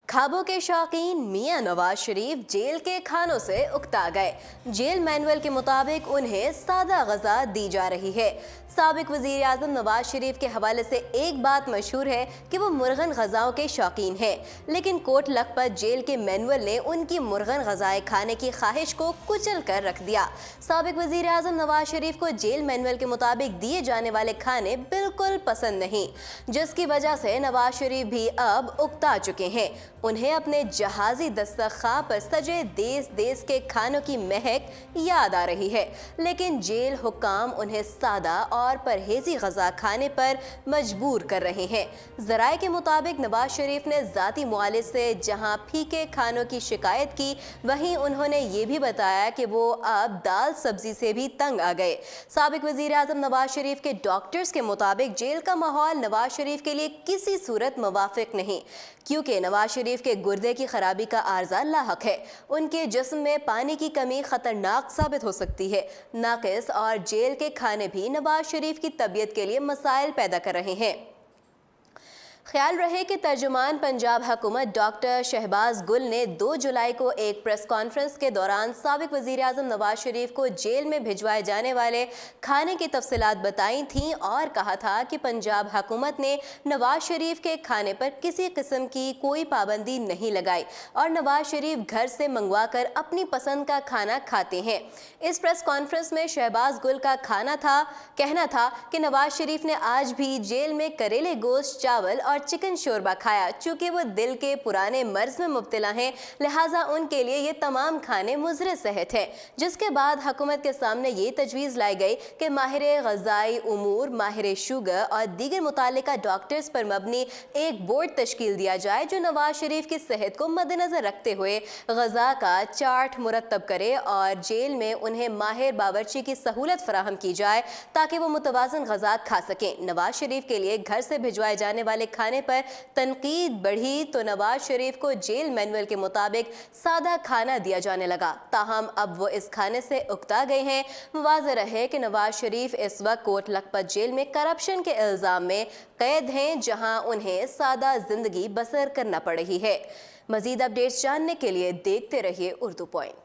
खाबों के शौकीन मियां नवाज शरीफ जेल के खानों से उकता गए। जेल मैनुअल के मुताबिक उन्हें सादा ग़िज़ा दी जा रही है। साबिक वज़ीर आज़म नवाज शरीफ के हवाले से एक बात मशहूर है कि वो मुर्गन ग़िज़ाओं के शौकीन हैं, लेकिन कोट लखपत जेल के मैनुअल ने उनकी मुर्गन ग़िज़ाएं खाने की ख्वाहिश को कुचल कर रख दिया। साबिक वज़ीर आज़म नवाज शरीफ को जेल मैनुअल के मुताबिक दिए जाने वाले खाने बिल्कुल पसंद नहीं, जिसकी वजह से नवाज शरीफ भी अब उकता चुके हैं। उन्हें अपने जहाजी दस्तरखान पर सजे देश देश के खानों की महक याद आ रही है, लेकिन जेल हुक्काम उन्हें सादा और परहेजी ग़िज़ा खाने पर मजबूर कर रहे हैं। ज़राए के मुताबिक नवाज शरीफ ने ज़ाती मुआलिज से जहां फीके खानों की शिकायत की, वहीं उन्होंने ये भी बताया कि वो अब दाल सब्जी से भी तंग आ गए। साबिक वज़ीर आज़म नवाज शरीफ के डॉक्टर्स के मुताबिक जेल का माहौल नवाज शरीफ के लिए किसी सूरत मुवाफिक नहीं, क्योंकि नवाज शरीफ के गुर्दे की खराबी का आर्जा लाहक है। उनके जिस्म में पानी की कमी खतरनाक साबित हो सकती है। नाक़िस और जेल के खाने भी नवाज शरीफ की तबीयत के लिए मसाइल पैदा कर रहे हैं। ख्याल रहे कि तर्जुमान पंजाब हुकूमत डॉक्टर शहबाज गुल ने 2 जुलाई को एक प्रेस कॉन्फ्रेंस के दौरान साबिक वज़ीर आज़म नवाज शरीफ को जेल में भिजवाए जाने वाले खाने की तफसीलात बताई थीं और कहा था कि पंजाब हुकूमत ने नवाज शरीफ के खाने पर किसी किस्म की कोई पाबंदी नहीं लगाई और नवाज शरीफ घर से मंगवा कर अपनी पसंद का खाना खाते हैं। इस प्रेस कॉन्फ्रेंस में शहबाज गुल का कहना था कि नवाज शरीफ ने आज भी जेल में करेले गोश्त, चावल और चिकन शोरबा खाया। चूंकि वो दिल के पुराने मर्ज में मुब्तला हैं, लिहाजा उनके लिए ये तमाम खाने मुज़र सेहत हैं। जिसके बाद हुकूमत के सामने ये तजवीज़ लाई गई कि माहिर ग़िज़ाई उमूर, माहिर शुगर और दीगर मुतालिका डॉक्टर्स पर मबनी एक बोर्ड तश्कील दिया जाए जो नवाज शरीफ की सेहत को मद्देनज़र रखते हुए ग़िज़ा का चार्ट मुरतब करे और जेल में उन्हें माहिर बावर्ची की सहूलत फराहम की जाए ताकि वो मुतवाज़न ग़िज़ा खा सकें। नवाज शरीफ के लिए घर से भिजवाए जाने वाले खाने पर तनकीद बढ़ी तो नवाज शरीफ को जेल मैनुअल के मुताबिक सादा खाना दिया जाने लगा। ताहम अब वो इस खाने से उकता गए हैं। वाज़ेह रहे कि नवाज शरीफ इस वक्त कोट लखपत जेल में करप्शन के इल्ज़ाम में कैद हैं, जहां उन्हें सादा जिंदगी बसर करना पड़ रही है। मज़ीद अपडेट्स जानने के लिए देखते रहिए उर्दू पॉइंट।